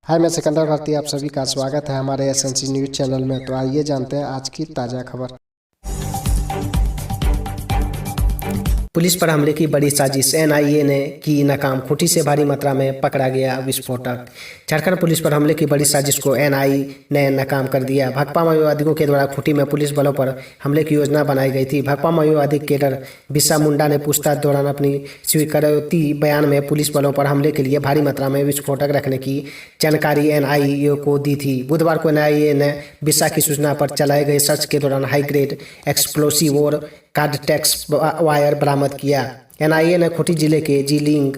हाय, मैं सिकंदर भारती। आप सभी का स्वागत है हमारे एसएनसी न्यूज़ चैनल में। तो आइए जानते हैं आज की ताज़ा खबर। पुलिस पर हमले की बड़ी साजिश, एनआईए ने की नाकाम, खूंटी से भारी मात्रा में पकड़ा गया विस्फोटक। झारखंड पुलिस पर हमले की बड़ी साजिश को एनआईए ने नाकाम कर दिया। भाकपा माओवादियों के द्वारा खूंटी में पुलिस बलों पर हमले की योजना बनाई गई थी। भाकपा माओवादी केडर बिरसा मुंडा ने पूछताछ दौरान अपनी स्वीकारोक्ति बयान में पुलिस बलों पर हमले के लिए भारी मात्रा में विस्फोटक रखने की जानकारी एनआईए को दी थी। बुधवार को एनआईए ने बिरसा की सूचना पर चलाए गए सर्च के दौरान हाई ग्रेड एक्सप्लोसिव और कार्डटेक्स वायर बरामद किया। एनआईए ने खूंटी जिले के जीलिंग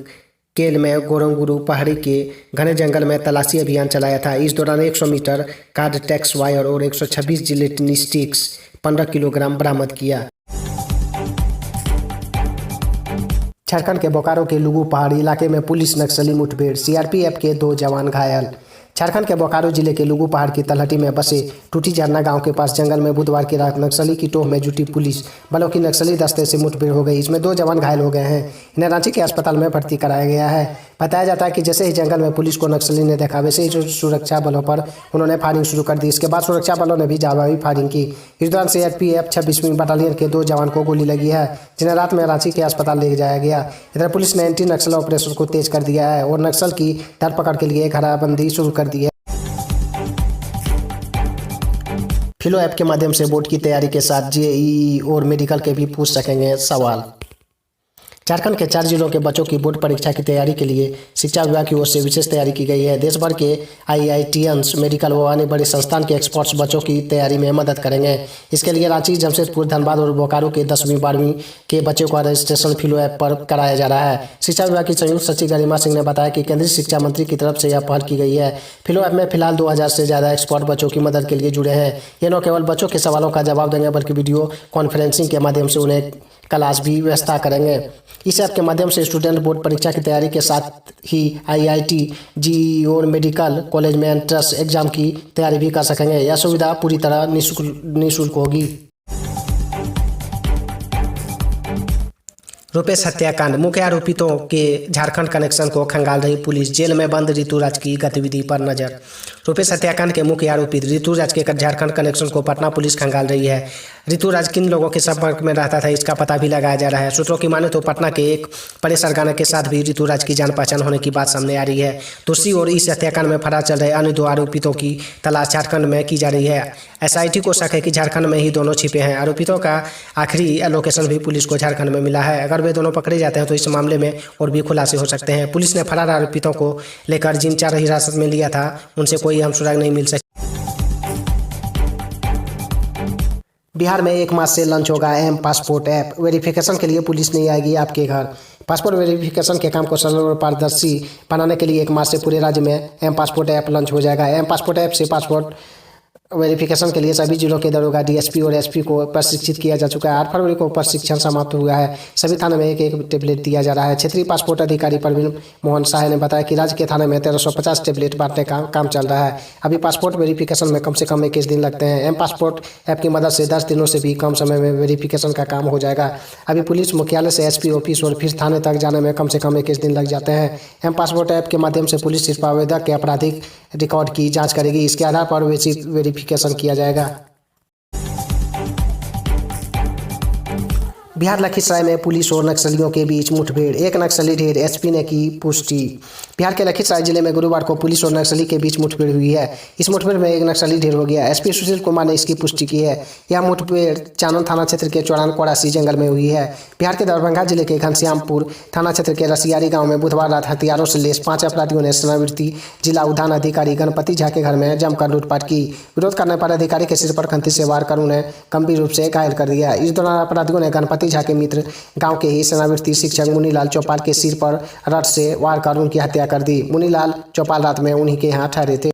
केल में गोरंगुरु पहाड़ी के घने जंगल में तलाशी अभियान चलाया था। इस दौरान 100 मीटर कार्डटेक्स वायर और 126 जिलेटिन स्टिक्स 15 किलोग्राम बरामद किया। झारखंड के बोकारो के लुगु पहाड़ी इलाके में पुलिस नक्सली मुठभेड़, सीआरपीएफ के 2 जवान घायल। झारखंड के बोकारो जिले के लुगु पहाड़ की तलहटी में बसे टूटी झरना गांव के पास जंगल में बुधवार की रात नक्सली की टोह में जुटी पुलिस बलों की नक्सली दस्ते से मुठभेड़ हो गई। इसमें 2 जवान घायल हो गए हैं। इन्हें रांची के अस्पताल में भर्ती कराया गया है। बताया जाता है कि जैसे ही जंगल में पुलिस को नक्सली ने देखा, वैसे ही सुरक्षा बलों पर उन्होंने फायरिंग शुरू कर दी। इसके बाद सुरक्षा बलों ने भी जवाबी फायरिंग की। इस दौरान सीआरपीएफ 26वीं बटालियन के 2 जवान को गोली लगी है, जिन्हें रात में रांची के अस्पताल ले जाया गया। इधर पुलिस ने एंटी नक्सल ऑपरेशन को तेज कर दिया है और नक्सल की धरपकड़ के लिए घेराबंदी शुरू कर दी है। फिलो ऐप के माध्यम से बोर्ड की तैयारी के साथ जेईई और मेडिकल के भी पूछ सकेंगे सवाल। झारखंड के 4 जिलों के बच्चों की बोर्ड परीक्षा की तैयारी के लिए शिक्षा विभाग की ओर से विशेष तैयारी की गई है। देश भर के आईआईटीएंस, मेडिकल व अन्य बड़े संस्थान के एक्सपर्ट्स बच्चों की तैयारी में मदद करेंगे। इसके लिए रांची, जमशेदपुर, धनबाद और बोकारो के 10वीं 12वीं के बच्चों का रजिस्ट्रेशन फिलो ऐप पर कराया जा रहा है। शिक्षा विभाग की संयुक्त सचिव गरिमा सिंह ने बताया कि केंद्रीय शिक्षा मंत्री की तरफ से यह पहल की गई है। फिलो ऐप में फिलहाल 2000 से ज़्यादा एक्सपर्ट बच्चों की मदद के लिए जुड़े हैं। ये न केवल बच्चों के सवालों का जवाब देंगे, बल्कि वीडियो कॉन्फ्रेंसिंग के माध्यम से उन्हें क्लास भी व्यवस्था करेंगे। इस ऐप के माध्यम से स्टूडेंट बोर्ड परीक्षा की तैयारी के साथ ही आईआईटी, जेईई और मेडिकल कॉलेज में एंट्रेंस एग्जाम की तैयारी भी कर सकेंगे। यह सुविधा पूरी तरह निःशुल्क होगी। रुपेश हत्याकांड, मुख्य आरोपितों के झारखंड कनेक्शन को खंगाल रही पुलिस, जेल में बंद ऋतुराज की गतिविधि पर नजर। रुपेश हत्याकांड के मुख्य आरोपी ऋतुराज के झारखंड कनेक्शन को पटना पुलिस खंगाल रही है। ऋतुराज किन लोगों के संपर्क में रहता था, इसका पता भी लगाया जा रहा है। सूत्रों की माने तो पटना के एक बड़े सरगना के साथ भी ऋतुराज की जान पहचान होने की बात सामने आ रही है। दूसरी ओर इस हत्याकांड में फरार चल रहे अन्य 2 आरोपितों की तलाश झारखंड में की जा रही है। एसआईटी को शक है कि झारखंड में ही दोनों छिपे हैं। आरोपितों का आखिरी लोकेशन भी पुलिस को झारखंड में मिला है। अगर वे दोनों पकड़े जाते हैं तो इस मामले में और भी खुलासे हो सकते हैं। पुलिस ने फरार आरोपितों को लेकर जिन 4 हिरासत में लिया था, उनसे कोई अहम सुराग नहीं मिल सकी। बिहार में 1 मार्च से लॉन्च होगा एम पासपोर्ट ऐप। वेरिफिकेशन के लिए पुलिस नहीं आएगी आपके घर। पासपोर्ट वेरिफिकेशन के काम को सरल और पारदर्शी बनाने के लिए 1 मार्च से पूरे राज्य में एम पासपोर्ट ऐप लॉन्च हो जाएगा। एम पासपोर्ट ऐप से पासपोर्ट वेरिफिकेशन के लिए सभी जिलों के दरोगा, डीएसपी और एसपी को प्रशिक्षित किया जा चुका है। 8 फरवरी को प्रशिक्षण समाप्त हुआ है। सभी थाने में एक टेबलेट दिया जा रहा है। क्षेत्रीय पासपोर्ट अधिकारी प्रवीण मोहन शाह ने बताया कि राज्य के थाने में 1350 टेबलेट बांटने का काम चल रहा है। अभी पासपोर्ट वेरिफिकेशन में कम से कम 21 दिन लगते हैं। एम पासपोर्ट ऐप की मदद से 10 दिनों से भी कम समय में वेरिफिकेशन का काम हो जाएगा। अभी पुलिस मुख्यालय से एसपी ऑफिस और फिर थाने तक जाने में कम से कम 21 दिन लग जाते हैं। एम पासपोर्ट ऐप के माध्यम से पुलिस सिर्फ आवेदक के आपराधिक रिकॉर्ड की जाँच करेगी। इसके आधार पर वेरिफिकेशन किया जाएगा। बिहार लखीसराय में पुलिस और नक्सलियों के बीच मुठभेड़, 1 नक्सली ढेर, एसपी ने की पुष्टि। बिहार के लखीसराय जिले में गुरुवार को पुलिस और नक्सली के बीच मुठभेड़ हुई है। इस मुठभेड़ में 1 नक्सली ढेर हो गया। एसपी सुशील कुमार ने इसकी पुष्टि की है। यह मुठभेड़ चानन थाना क्षेत्र के चौरान-कोरासी जंगल में हुई है। बिहार के दरभंगा जिले के घनश्यामपुर थाना क्षेत्र के रसियारी गाँव में बुधवार रात हथियारों से लैस 5 अपराधियों ने सेनावृत्ति जिला उद्यान अधिकारी गणपति झा के घर में जमकर लूटपाट की। विरोध करने पर अधिकारी के सिर पर खंती से वार कर उन्हें गंभीर रूप से घायल कर दिया। इस दौरान अपराधियों ने गणपति झा के मित्र गांव के ही सेनावृत्ति शिक्षक मुनीलाल चौपाल के सिर पर रड से वार कर उनकी हत्या कर दी। मुनीलाल चौपाल रात में उन्हीं के यहाँ ठहरे थे।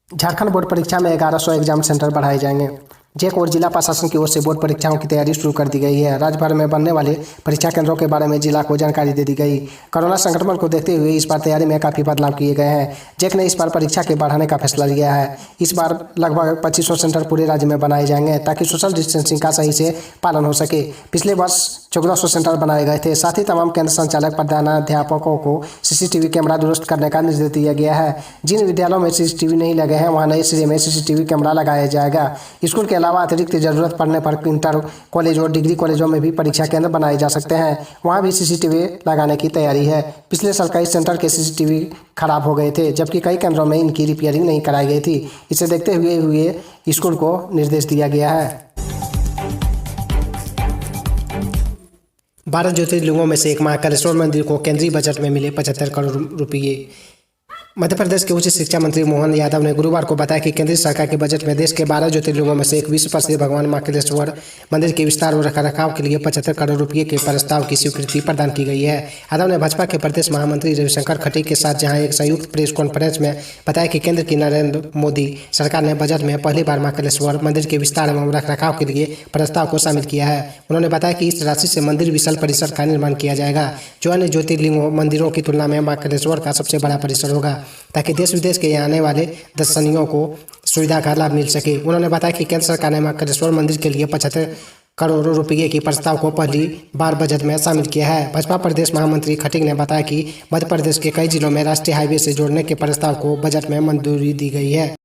झारखंड बोर्ड परीक्षा में 1100 एग्जाम सेंटर बढ़ाए जाएंगे। जेक और जिला प्रशासन की ओर से बोर्ड परीक्षाओं की तैयारी शुरू कर दी गई है। राज्य भर में बनने वाले परीक्षा केंद्रों के बारे में जिला को जानकारी दे दी गई। कोरोना संक्रमण को देखते हुए इस बार तैयारी में काफ़ी बदलाव किए गए हैं। जेक ने इस बार परीक्षा के बढ़ाने का फैसला लिया है। इस बार लगभग 2500 सेंटर पूरे राज्य में बनाए जाएंगे ताकि सोशल डिस्टेंसिंग का सही से पालन हो सके। पिछले वर्ष 1400 सेंटर बनाए गए थे। साथ ही तमाम केंद्र संचालक प्रधानाध्यापकों को सीसीटीवी कैमरा दुरुस्त करने का निर्देश दिया गया है। जिन विद्यालयों में सीसीटीवी नहीं लगे हैं वहाँ नए सिरे में सीसीटीवी कैमरा लगाया जाएगा। स्कूल के अलावा अतिरिक्त जरूरत पड़ने पर इंटर कॉलेज और डिग्री कॉलेजों में भी परीक्षा केंद्र बनाए जा सकते हैं। वहाँ भी सीसीटीवी लगाने की तैयारी है। पिछले साल कई सेंटर के सीसीटीवी खराब हो गए थे, जबकि कई केंद्रों में इनकी रिपेयरिंग नहीं कराई गई थी। इसे देखते हुए स्कूल को निर्देश दिया गया है। 12 ज्योतिर्लिंगों में से एक महाकालेश्वर मंदिर को केंद्रीय बजट में मिले 75 करोड़ रुपये। मध्य प्रदेश के उच्च शिक्षा मंत्री मोहन यादव ने गुरुवार को बताया कि केंद्र सरकार के बजट में देश के 12 ज्योतिर्लिंगों में से एक विश्व प्रसिद्ध भगवान महाकालेश्वर मंदिर के विस्तार और रखरखाव के लिए 75 करोड़ रुपये के प्रस्ताव की स्वीकृति प्रदान की गई है। यादव ने भाजपा के प्रदेश महामंत्री रविशंकर खटी के साथ जहां एक संयुक्त प्रेस कॉन्फ्रेंस में बताया कि केंद्र की नरेंद्र मोदी सरकार ने बजट में पहली बार महाकालेश्वर मंदिर के विस्तार एवं रखरखाव के लिए प्रस्ताव को शामिल किया है। उन्होंने बताया कि इस राशि से मंदिर विशाल परिसर का निर्माण किया जाएगा, जो अन्य ज्योतिर्लिंगों मंदिरों की तुलना में महाकालेश्वर का सबसे बड़ा परिसर होगा, ताकि देश विदेश के आने वाले दर्शनियों को सुविधा का लाभ मिल सके। उन्होंने बताया कि केंद्र सरकार ने महाकालेश्वर मंदिर के लिए 75 करोड़ रुपये के प्रस्ताव को पहली बार बजट में शामिल किया है। भाजपा प्रदेश महामंत्री खटीक ने बताया कि मध्य प्रदेश के कई जिलों में राष्ट्रीय हाईवे से जोड़ने के प्रस्ताव को बजट में मंजूरी दी गई है।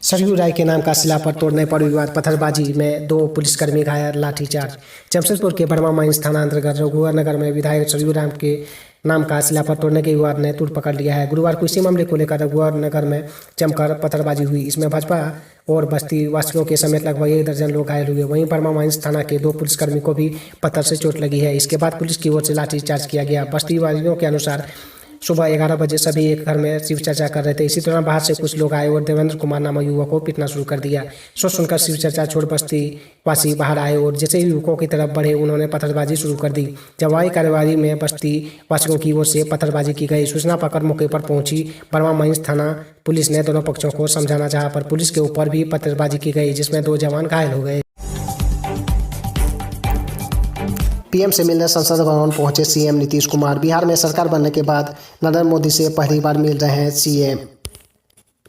सरयू राय के नाम का शिला पर तोड़ने पर विवाद, पत्थरबाजी में 2 पुलिसकर्मी घायल, लाठीचार्ज। जमशेदपुर के बर्मा माइंस थाना अंतर्गत रघुवर में विधायक सरयू राम के नाम का शिला पर तोड़ने के विवाद ने तूड़ पकड़ लिया है। गुरुवार को इसी मामले को लेकर रघुवर नगर में जमकर पत्थरबाजी हुई। इसमें भाजपा और बस्ती वासियों के समेत लगभग 1 दर्जन लोग घायल हुए। वहीं बर्मा माइंस थाना के 2 पुलिसकर्मी को भी पत्थर से चोट लगी है। इसके बाद पुलिस की ओर से लाठीचार्ज किया गया। बस्ती वासियों के अनुसार सुबह 11 बजे सभी एक घर में शिव चर्चा कर रहे थे। इसी दौरान बाहर से कुछ लोग आए और देवेंद्र कुमार नामक युवक को पीटना शुरू कर दिया। सोच सुनकर शिव चर्चा छोड़ बस्ती वासी बाहर आए और जैसे ही युवकों की तरफ बढ़े उन्होंने पत्थरबाजी शुरू कर दी। जवाबी कार्रवाई में बस्ती वासियों की ओर से पत्थरबाजी की गई। सूचना पाकर मौके पर पहुंची बर्मा माइंस थाना पुलिस ने दोनों पक्षों को समझाना चाहा, पर पुलिस के ऊपर भी पत्थरबाजी की गई, जिसमें 2 जवान घायल हो गए। पीएम से मिलने संसद भवन पहुंचे सीएम नीतीश कुमार। बिहार में सरकार बनने के बाद नरेंद्र मोदी से पहली बार मिल रहे हैं सीएम।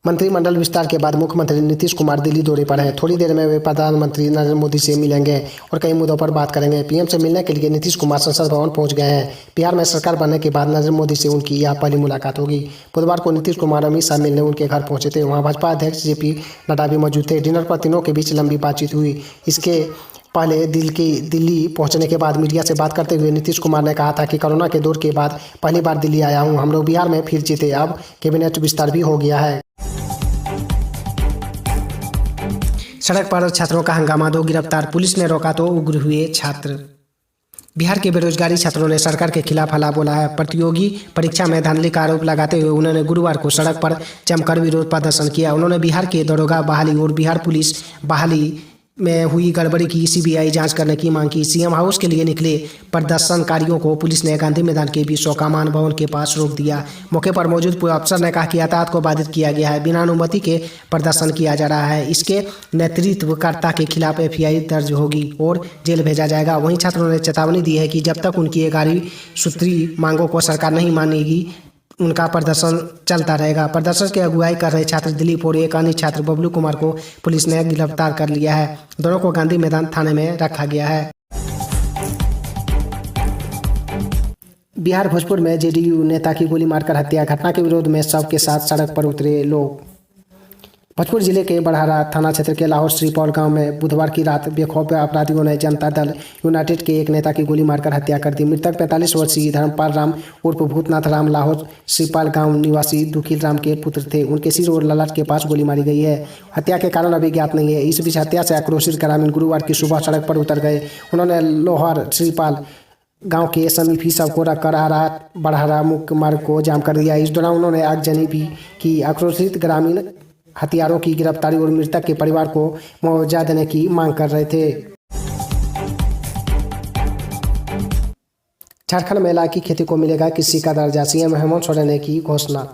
मंत्रिमंडल विस्तार के बाद मुख्यमंत्री नीतीश कुमार दिल्ली दौरे पर हैं। थोड़ी देर में वे प्रधानमंत्री नरेंद्र मोदी से मिलेंगे और कई मुद्दों पर बात करेंगे। पीएम से मिलने के लिए नीतीश कुमार संसद भवन पहुंच गए हैं। बिहार में सरकार बनने के बाद नरेंद्र मोदी से उनकी यह पहली मुलाकात होगी। बुधवार को नीतीश कुमार अमित शाह मिलने उनके घर पहुंचे थे। वहाँ भाजपा अध्यक्ष जेपी नड्डा भी मौजूद थे। डिनर पर तीनों के बीच लंबी बातचीत हुई। इसके पहले दिल्ली पहुंचने के बाद मीडिया से बात करते हुए नीतीश कुमार ने कहा था कि कोरोना के दौर के बाद पहली बार दिल्ली आया हूं। हम लोग बिहार में फिर जीते, अब कैबिनेट विस्तार भी हो गया है। सड़क पर छात्रों का हंगामा, 2 गिरफ्तार, पुलिस ने रोका तो उग्र हुए छात्र। बिहार के बेरोजगारी छात्रों ने सरकार के खिलाफ हल्ला बोला है। प्रतियोगी परीक्षा में धांधली का आरोप लगाते हुए उन्होंने गुरुवार को सड़क पर जमकर विरोध प्रदर्शन किया। उन्होंने बिहार के दरोगा बहाली और बिहार पुलिस बहाली में हुई गड़बड़ी की सीबीआई जांच करने की मांग की। सीएम हाउस के लिए निकले प्रदर्शनकारियों को पुलिस ने गांधी मैदान के बीच शोकामान भवन के पास रोक दिया। मौके पर मौजूद अफसर ने कहा कि यातायात को बाधित किया गया है, बिना अनुमति के प्रदर्शन किया जा रहा है। इसके नेतृत्वकर्ता के खिलाफ एफआईआर दर्ज होगी और जेल भेजा जाएगा। वहीं छात्रों ने चेतावनी दी है कि जब तक उनकी 11 सूत्री मांगों को सरकार नहीं मानेगी उनका प्रदर्शन चलता रहेगा। प्रदर्शन की अगुवाई कर रहे छात्र दिलीप और एक अन्य छात्र बबलू कुमार को पुलिस ने गिरफ्तार कर लिया है। दोनों को गांधी मैदान थाने में रखा गया है। बिहार भोजपुर में जेडीयू नेता की गोली मारकर हत्या, घटना के विरोध में शव के साथ सड़क पर उतरे लोग। भोजपुर जिले के बढ़ारा थाना क्षेत्र के लाहौर श्रीपौल गांव में बुधवार की रात बेखौफ अपराधियों ने जनता दल यूनाइटेड के एक नेता की गोली मारकर हत्या कर दी। मृतक 45 वर्षीय धर्मपाल राम उर्फ भूतनाथ राम लाहौर श्रीपाल गांव निवासी दुखिल राम के पुत्र थे। उनके सिर और ललाट के पास गोली मारी गई है। हत्या के कारण अभी ज्ञात नहीं है। इस बीच हत्या से आक्रोशित ग्रामीण गुरुवार की सुबह सड़क पर उतर गए। उन्होंने लोहार श्रीपाल गांव के समीप ही शव को रखकर बढ़ारा मुख्य मार्ग को जाम कर दिया। इस दौरान उन्होंने आगजनी भी की। आक्रोशित ग्रामीण हथियारों की गिरफ्तारी और मृतक के परिवार को मुआवजा देने की मांग कर रहे थे। झारखंड में इलाकी खेती को मिलेगा कृषि का दर्जा, सीएम हेमंत सोरेन ने की घोषणा।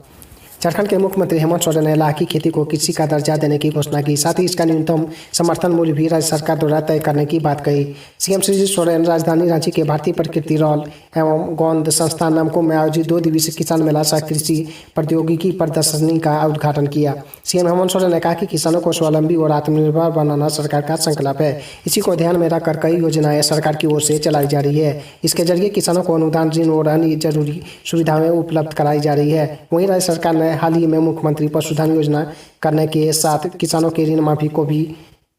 झारखंड के मुख्यमंत्री हेमंत सोरेन ने लाख की खेती को कृषि का दर्जा देने की घोषणा की। साथ ही इसका न्यूनतम समर्थन मूल्य भी राज्य सरकार द्वारा तय करने की बात कही। सीएम श्री सोरेन राजधानी रांची के भारतीय प्रकृति रॉल एवं गोंद संस्थान नामको में आयोजित 2 दिवसीय किसान मेला सह कृषि प्रौद्योगिकी प्रदर्शनी का उद्घाटन किया। सीएम हेमंत सोरेन ने कहा कि किसानों को स्वावलंबी और आत्मनिर्भर बनाना सरकार का संकल्प है। इसी को ध्यान में रखकर कई योजनाएं सरकार की ओर से चलाई जा रही है। इसके जरिए किसानों को अनुदान, ऋण और अन्य जरूरी सुविधाएं उपलब्ध कराई जा रही है। वहीं राज्य सरकार ने हाल ही में मुख्यमंत्री पशुधन योजना करने के साथ किसानों के ऋण माफी को भी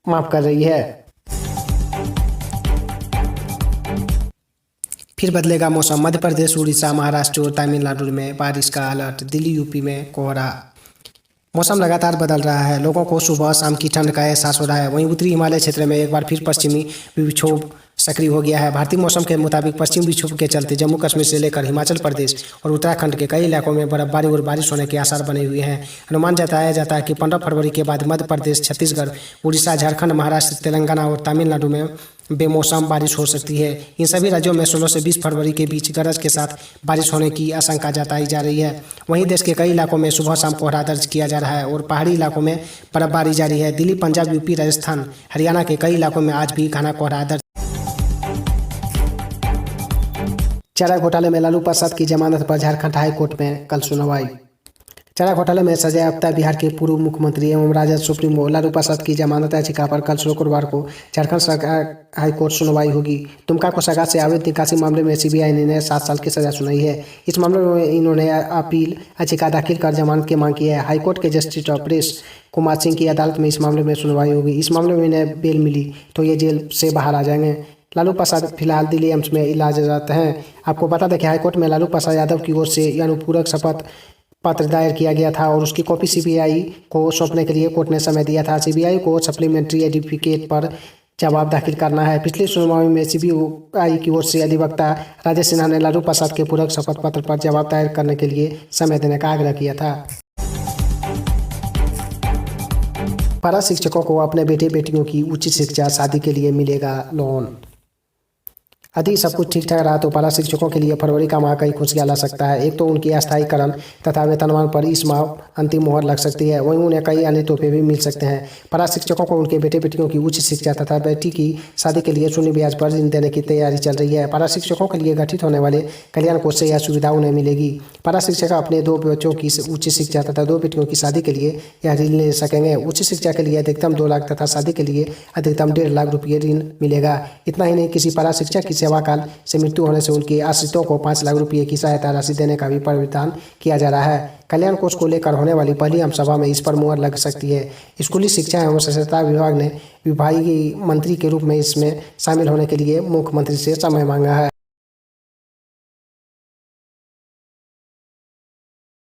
माफ कर रही है। फिर बदलेगा मौसम। मध्य प्रदेश, उड़ीसा, महाराष्ट्र और तमिलनाडु में बारिश का अलर्ट। दिल्ली, यूपी में कोहरा। मौसम लगातार बदल रहा है। लोगों को सुबह शाम की ठंड का एहसास हो रहा है। वहीं उत्तरी हिमालय क्षेत्र में एक बार फिर पश्चिमी विक्षोभ सक्रिय हो गया है। भारतीय मौसम के मुताबिक पश्चिमी विक्षोभ के चलते जम्मू कश्मीर से लेकर हिमाचल प्रदेश और उत्तराखंड के कई इलाकों में बर्फबारी और बारिश होने के आसार बने हुए हैं। अनुमान जताया जाता है कि 15 फरवरी के बाद मध्य प्रदेश, छत्तीसगढ़, उड़ीसा, झारखंड, महाराष्ट्र, तेलंगाना और तमिलनाडु में बेमौसम बारिश हो सकती है। इन सभी राज्यों में 16 से 20 फरवरी के बीच गरज के साथ बारिश होने की आशंका जताई जा रही है। वहीं देश के कई इलाकों में सुबह शाम कोहरा दर्ज किया जा रहा है और पहाड़ी इलाकों में बर्फबारी जारी है। दिल्ली, पंजाब, यूपी, राजस्थान, हरियाणा के कई इलाकों में आज भी घना कोहरा दर्ज। चारा घोटाले में लालू प्रसाद की जमानत पर झारखंड हाई कोर्ट में कल सुनवाई। चारा घोटाले में सजायाफ्ता बिहार के पूर्व मुख्यमंत्री एवं राजद सुप्रीमो लालू प्रसाद की जमानत याचिका पर कल शुक्रवार को झारखंड सरकार हाई कोर्ट सुनवाई होगी। दुमका कोषागार से अवैध निकासी मामले में सीबीआई ने 7 साल की सजा सुनाई है। इस मामले में इन्होंने अपील याचिका दाखिल कर जमानत की मांग की है। हाईकोर्ट के जस्टिस ऑपरेश कुमार सिंह की अदालत में इस मामले में सुनवाई होगी। इस मामले में इन्हें बेल मिली तो ये जेल से बाहर आ जाएंगे। लालू प्रसाद फिलहाल दिल्ली एम्स में इलाजरत हैं। आपको बता दें कि हाईकोर्ट में लालू प्रसाद यादव की ओर से अनुपूरक शपथ पत्र दायर किया गया था और उसकी कॉपी सीबीआई को सौंपने के लिए कोर्ट ने समय दिया था। सीबीआई को सप्लीमेंट्री एडिफिकेट पर जवाब दाखिल करना है। पिछली सुनवाई में सीबीआई की ओर से अधिवक्ता राजेश सिन्हा ने लालू प्रसाद के पूरक शपथ पत्र पर जवाब दायर करने के लिए समय देने का आग्रह किया था। पारा शिक्षकों को अपने बेटे बेटियों की उच्च शिक्षा शादी के लिए मिलेगा लोन। यदि सब कुछ ठीक ठाक रहा तो पारा शिक्षकों के लिए फरवरी का माह कई खुशियां ला सकता है। एक तो उनकी अस्थायीकरण तथा वेतनमान पर इस माह अंतिम मोहर लग सकती है। वहीं उन्हें कई अन्य तोहफे भी मिल सकते हैं। पारा शिक्षकों को उनके बेटे बेटियों की उच्च शिक्षा तथा बेटी की शादी के लिए शून्य ब्याज पर ऋण देने की तैयारी चल रही है। पारा शिक्षकों के लिए गठित होने वाले कल्याण कोष से यह सुविधा उन्हें मिलेगी। पारा शिक्षक अपने 2 बच्चों की उच्च शिक्षा तथा 2 बेटियों की शादी के लिए यह ऋण ले सकेंगे। उच्च शिक्षा के लिए अधिकतम 2 लाख तथा शादी के लिए अधिकतम 1.5 लाख रुपये ऋण मिलेगा। इतना ही नहीं, किसी पारा शिक्षक की सेवा काल से मृत्यु होने से उनके आश्रितों को 5 लाख रुपये की सहायता राशि देने का भी प्रावधान किया जा रहा है। कल्याण कोष को लेकर होने वाली पहली आम सभा में इस पर मुहर लग सकती है। स्कूली शिक्षा एवं साक्षरता विभाग ने विभागीय मंत्री के रूप में इसमें शामिल होने के लिए मुख्यमंत्री से समय मांगा है।